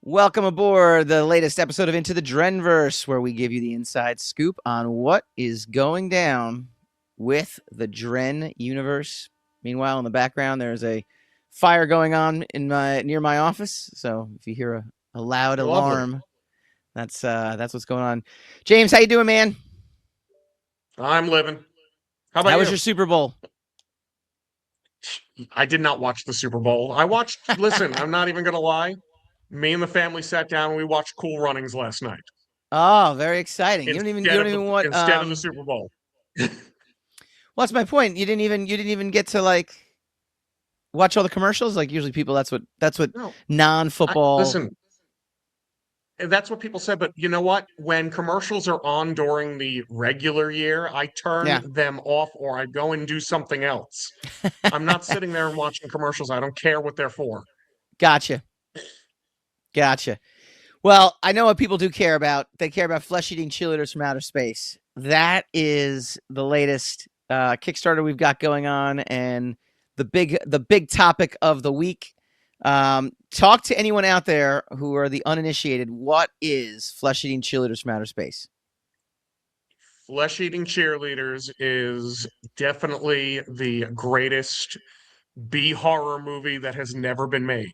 Welcome aboard the latest episode of Into the Drenverse, where we give you the inside scoop on what is going down with the Dren universe. Meanwhile, in the background, there's a fire going on in near my office. So if you hear a loud Lovely. alarm, that's what's going on. James, how you doing, man? I'm living. How about How was you? your Super Bowl? I did not watch the Super Bowl. Listen, I'm not even going to lie. Me and the family sat down and we watched Cool Runnings last night Oh, very exciting. You instead don't of the even want instead of the Super Bowl. well, that's my point. You didn't even get to like watch all the commercials. Like usually people that's what No, non-football. listen, that's what people said, but you know what? When commercials are on during the regular year, I turn Yeah. them off or I go and do something else. I'm not sitting there and watching commercials. I don't care what they're for. Gotcha. Gotcha. Well, I know what people do care about. They care about flesh-eating cheerleaders from outer space. That is the latest Kickstarter we've got going on, and the big topic of the week. Talk to anyone out there who are the uninitiated. What is flesh-eating cheerleaders from outer space? Flesh-Eating Cheerleaders is definitely the greatest B horror movie that has never been made.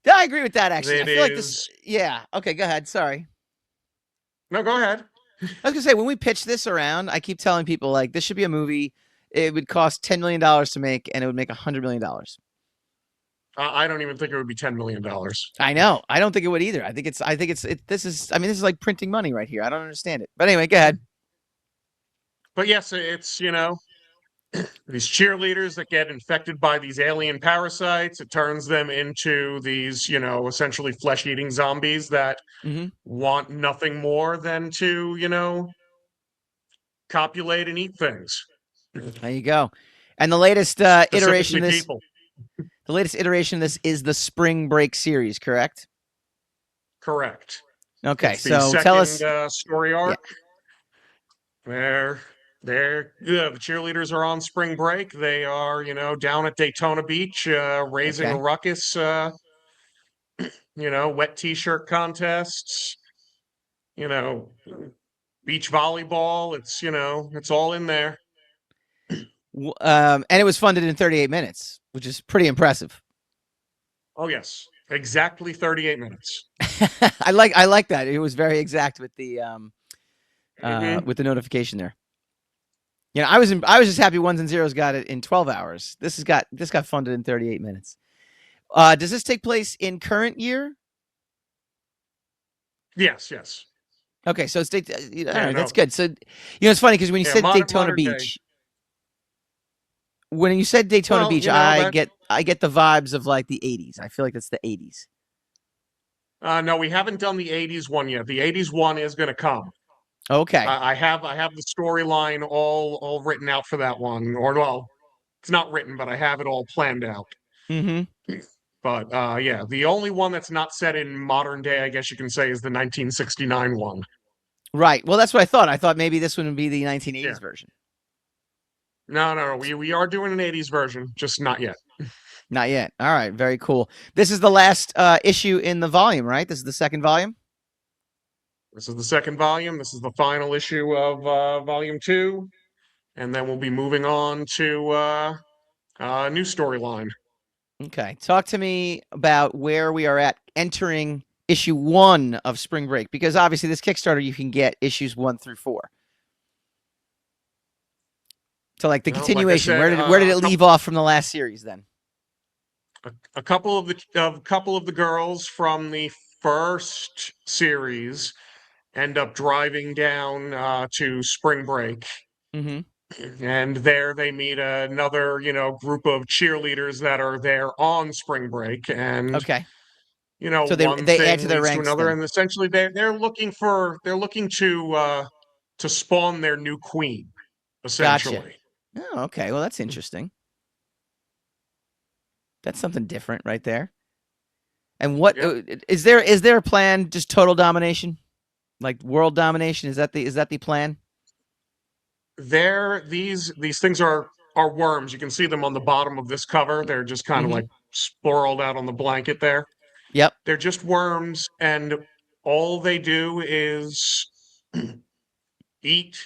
Yeah, I agree with that. Actually, I It feel like this. is. Yeah. Okay. Go ahead. Sorry. No, go ahead. I was gonna say when we pitch this around, I keep telling people like this should be a movie. It would cost $10 million to make, and it would make $100 million. I don't even think it would be $10 million. I know. I don't think it would either. I think it's. I think it's. This is. I mean, this is like printing money right here. I don't understand it. But anyway, go ahead. But yes, it's these cheerleaders that get infected by these alien parasites. It turns them into these essentially flesh-eating zombies that Hmm. want nothing more than to copulate and eat things. There you go. And the latest iteration Specifically of this. people. The latest iteration of this is the Spring Break series, correct? Correct. Okay. It's the So tell second us. story Yeah. arc. The cheerleaders are on spring break. They are, down at Daytona Beach, raising a Okay. ruckus. Wet T-shirt contests. You know, beach volleyball. It's all in there. And it was funded in 38 minutes, which is pretty impressive. Oh yes, exactly 38 minutes. I like that. It was very exact Hmm. with the notification there. You know, I was just happy ones and zeros got it in 12 hours. This got funded in 38 minutes. Does this take place in current year? Yes, yes. Okay, so it's all Yeah, right. That's no. good. So, it's funny because when you Yeah, said Daytona modern day. Beach, when you said Daytona Well, Beach, I get the vibes of like the 80s. I feel like it's the 80s. No, we haven't done the 80s one yet. The 80s one is going to come. Okay. I have the storyline all written out for that one. Or well, it's not written, but I have it all planned out. Mm-hmm. But yeah, the only one that's not set in modern day, I guess you can say, is the 1969 one. Right. Well, that's what I thought. I thought maybe this one would be the Yeah. 1980s version. No. We are doing an 80s version, just not yet. Not yet. All right. Very cool. This is the last issue in the volume, right? This is the second volume. This is the second volume. This is the final issue of volume 2, and then we'll be moving on to a new storyline. Okay. Talk to me about where we are at entering issue 1 of Spring Break, because obviously this Kickstarter you can get issues 1 through 4. So like the Well, like I continuation, said, where did it leave off from the last series then? a couple of the girls from the first series end up driving down to Spring Break, Mm-hmm. and there they meet another group of cheerleaders that are there on Spring Break, and Okay. So they one they add to thing their leads to ranks another, then. and essentially they're looking to spawn their new queen, Gotcha. essentially. Oh, okay. Well, that's interesting. That's something different right there. And what Yeah. is there a plan? Just total domination, like world domination? Is that the plan? These things are worms. You can see them on the bottom of this cover. They're just kind of Mm-hmm. like spiraled out on the blanket there. Yep. They're just worms, and all they do is eat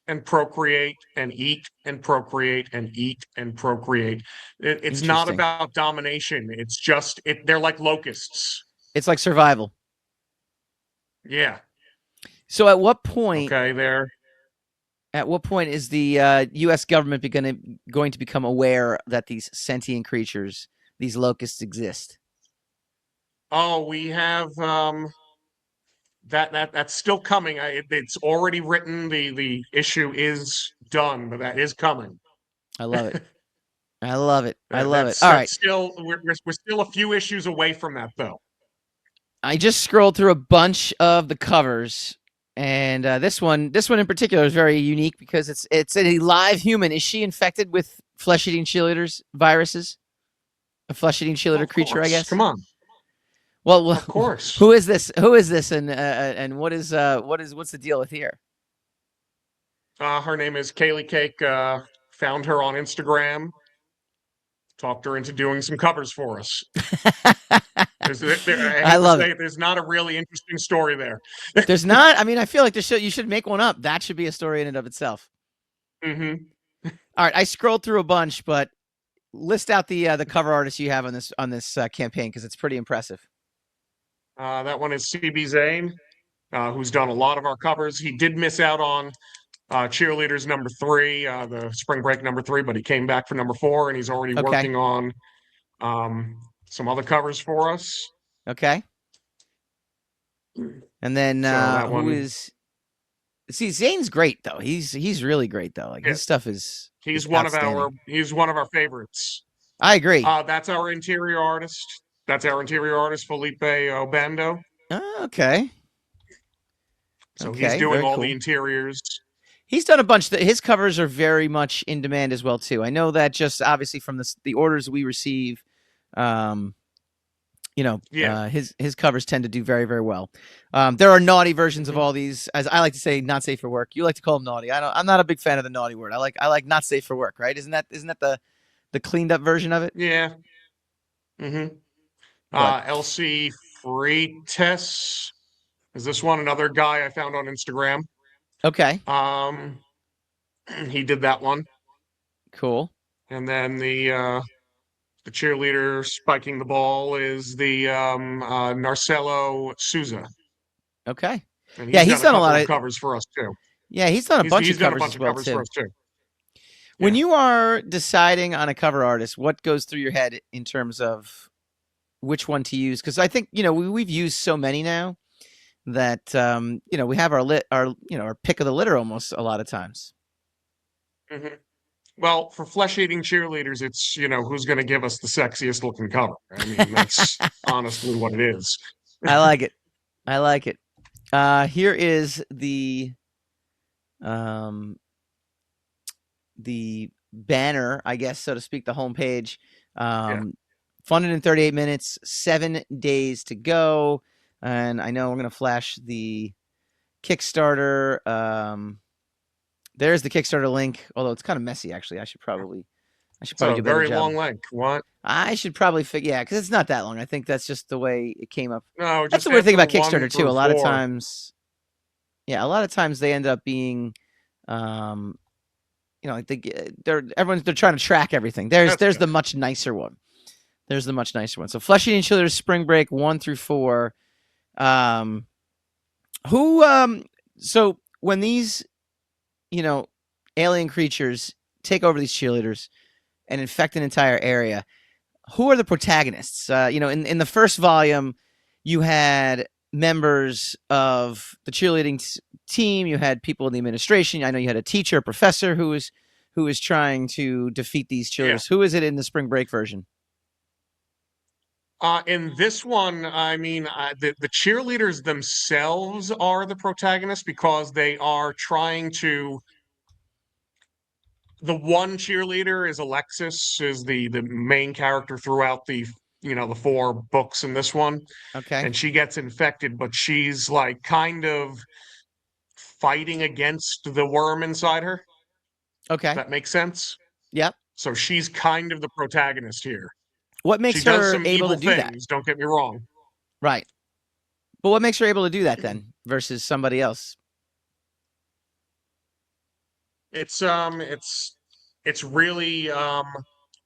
and procreate and eat and procreate and eat and procreate. It's not Interesting. about domination. It's just they're like locusts. It's like survival. Yeah. So Okay. They're at what point is the U.S. government going to become aware that these sentient creatures, these locusts, exist? oh, we have that's still coming. It's already written. The issue is done, but that is coming. I love it. I love it. I love it. That's All right. still we're still a few issues away from that though. I just scrolled through a bunch of the covers, and this one in particular is very unique because it's a live human. Is she infected with flesh-eating cheerleaders viruses? A flesh-eating Well, cheerleader of creature, I course, guess. come on, of Well, course. who is this? Who is this? And what's the deal with here? Her name is Kaylee Cake. Found her on Instagram. Talked her into doing some covers for us. I I hate to love say it. it. There's not a really interesting story there. There's not. I mean, I feel like you should make one up. That should be a story in and of itself. Hmm. All right, I scrolled through a bunch, but list out the cover artists you have on this campaign because it's pretty impressive. That one is CB Zane, who's done a lot of our covers. He did miss out on Cheerleaders number 3, the Spring Break number 3, but he came back for number 4, and he's already Okay. working on some other covers for us. Okay. And then So that who one, is? See, Zane's great though. He's really great though. Like yeah, his stuff is he's one of outstanding. our favorites. I agree. That's our interior artist. That's our interior artist, Felipe Obando. Okay. So he's Okay. doing Very all the cool. interiors. He's done a bunch. His covers are very much in demand as well too. I know that just obviously from the orders we receive. Um, Yeah. his covers tend to do very, very well. There are naughty versions of Hmm. all these, as I like to say, not safe for work. You like to call them naughty. I'm not a big fan of the naughty word. I like not safe for work. Right? Isn't that the cleaned up version of it? Yeah. Hmm. But LC Freitas. Is this one another guy I found on Instagram? okay, Um, he did that one, cool. and then the cheerleader spiking the ball is the Narcelo Souza, Okay, and yeah, he's he's done a done a couple lot of of. covers for us too. Yeah, he's done a bunch of He's done a covers bunch as of well covers for too. us too. When Yeah. you are deciding on a cover artist, what goes through your head in terms of which one to use? Because I think we've used so many now that we have our pick of the litter almost a lot of times. Hmm. Well, for flesh-eating cheerleaders, it's who's going to give us the sexiest looking cover. I mean, that's honestly what it is. I like it. I like it. Here is um, the banner, I guess, so to speak, the homepage. Yeah. Funded in 38 minutes, 7 days to go. And I know we're going to flash the Kickstarter. There's the Kickstarter link, although it's kind of messy, actually. I should probably It's do a a better very job. long link. What? I should probably figure, yeah, because it's not that long. I think that's just the way it came up. No, That's just the weird thing after about one Kickstarter too. through four. A lot of times they end up being, um, like they're trying to track everything. That's There's good. the much nicer one. There's the much nicer one. So Flesh-Eating Cheerleaders Spring Break 1 through 4. Um, who so when these alien creatures take over these cheerleaders and infect an entire area, who are the protagonists? In the first volume, you had members of the cheerleading team. You had people in the administration. I know you had a teacher, a professor who was trying to defeat these Yeah. cheerleaders. Who is it in the Spring Break version? In this one, I mean, the cheerleaders themselves are the protagonists because they are trying to. The one cheerleader is Alexis, is the main character throughout the 4 books in this one, Okay. and she gets infected, but she's like kind of fighting against the worm inside her. Okay. That makes sense. Yep. So she's kind of the protagonist here. What She makes does her some able to evil do that? things, don't get me wrong. Right. But what makes her able to do that then versus somebody else? It's really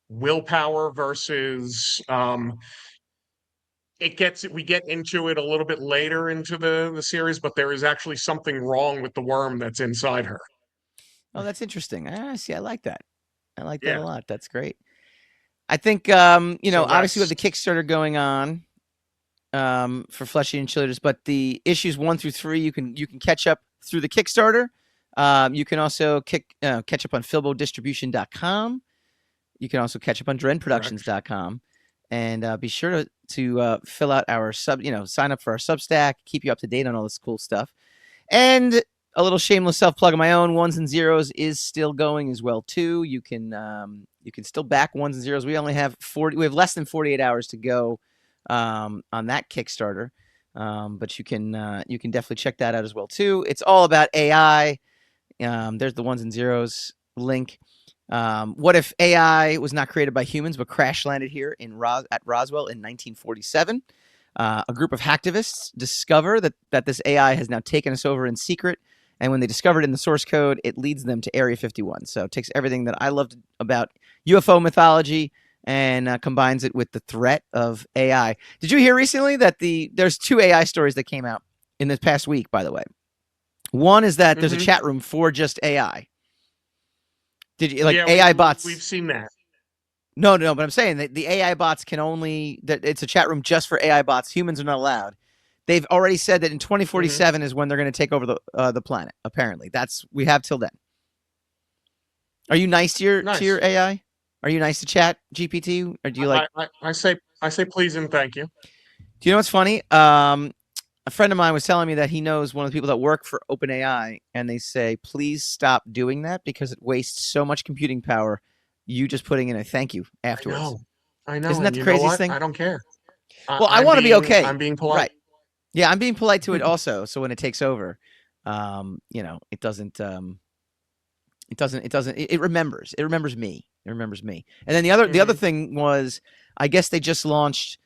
willpower versus we get into it a little bit later into the series, but there is actually something wrong with the worm that's inside her. Oh, that's interesting. Ah, see, I like that. I like that a Yeah. lot. That's great. I think So obviously we have that's the Kickstarter going on for Flesh-Eating Cheerleaders, but the issues 1 through 3 you can catch up through the Kickstarter. You can also catch up on filbodistribution.com. You can also catch up on correct. drenproductions.com. And be sure to fill out our sign up for our Substack, keep you up to date on all this cool stuff. And a little shameless self plug of my own. Ones and Zeros is still going as well too. You can still back Ones and Zeros. We only have 40. We have less than 48 hours to go on that Kickstarter. But you can definitely check that out as well too. It's all about AI. There's the Ones and Zeros link. What if AI was not created by humans but crash landed here at Roswell in 1947? A group of hacktivists discover that this AI has now taken us over in secret. And when they discover it in the source code, it leads them to Area 51. So it takes everything that I loved about UFO mythology and combines it with the threat of AI. Did you hear recently that there's 2 AI stories that came out in this past week, by the way? One is that there's a Hmm. chat room for just AI. Did you like Yeah, AI we've bots? seen that. No, no, but I'm saying that the AI bots that it's a chat room just for AI bots. Humans are not allowed. They've already said that in Hmm. 2047 is when they're going to take over the planet. Apparently, we have till then. Are you nice to your Nice. AI? Are you nice to Chat GPT, or do you like? I say please and thank you. Do you know what's funny? A friend of mine was telling me that he knows one of the people that work for OpenAI, and they say, please stop doing that because it wastes so much computing power. You just putting in a thank you I afterwards. know. I know, Isn't that and the you know craziest what? thing? I don't care. Well, I want to be I'm okay. being polite. Right. Yeah, I'm being polite to it also. So when it takes over, it doesn't, it remembers. It remembers me. It remembers me. And then the other Hmm. thing was, I guess they just launched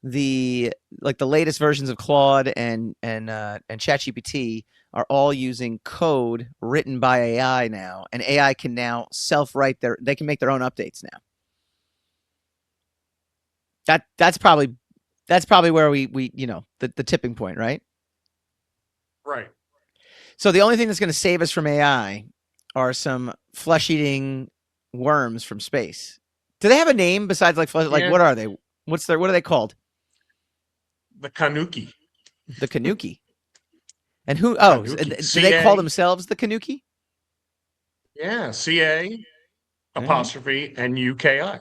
the the latest versions of Claude and ChatGPT are all using code written by AI now, and AI can now self-write they can make their own updates now. That's probably where we the tipping point, right? Right. So the only thing that's going to save us from AI are some flesh-eating worms from space. Do they have a name besides like flesh? Like Yeah. what are they? What are they called? The Kanuki. The Kanuki. And who? Oh, Kanuki. do they call CA. themselves the Kanuki? Yeah. CA All right. apostrophe NUKI.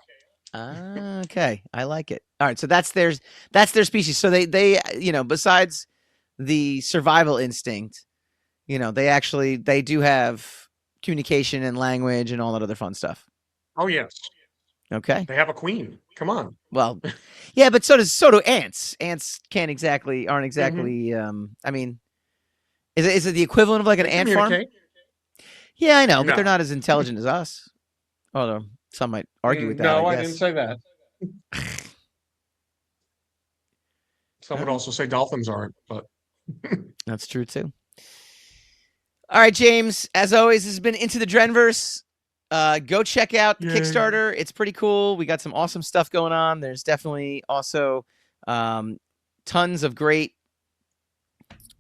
Okay, I like it. All right, so that's their species. So they besides the survival instinct, they do have communication and language and all that other fun stuff. Oh yes. Okay. They have a queen. Come on. Well, yeah, but so do ants. Ants aren't Hmm. exactly. I mean, is it the equivalent of like an They ant farm? communicate. Yeah, I know, but they're No. not as intelligent as us. Although some might argue with that, I No, I didn't guess. say that. Some All would right, also say dolphins aren't, but that's true too. All right, James. As always, this has been Into the Drenverse. Go check out the yay. Kickstarter. It's pretty cool. We got some awesome stuff going on. There's definitely also um, tons of great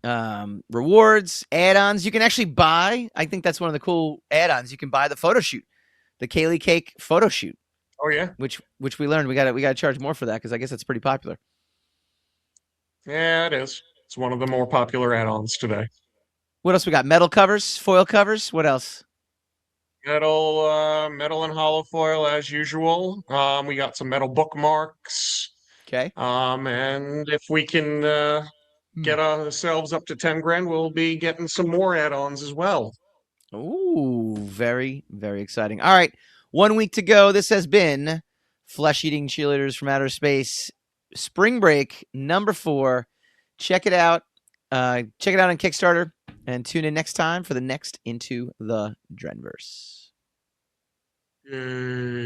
rewards, add-ons. You can actually buy. I think that's one of the cool add-ons. You can buy the photo shoot, the Kaylee Cake photo shoot, Oh yeah. which we learned we got to charge more for that because I guess it's pretty popular. Yeah, it is. It's one of the more popular add-ons today. What else we got? Metal covers, foil covers. What else? Metal and hollow foil as usual. We got some metal bookmarks. Okay. And if we can Hmm. get ourselves up to 10 grand, we'll be getting some more add-ons as well. Ooh, very, very exciting. All right. 1 week to go. This has been Flesh-Eating Cheerleaders from Outer Space Spring Break number 4. Check it out. Check it out on Kickstarter and tune in next time for the next Into the Drenverse. Yay.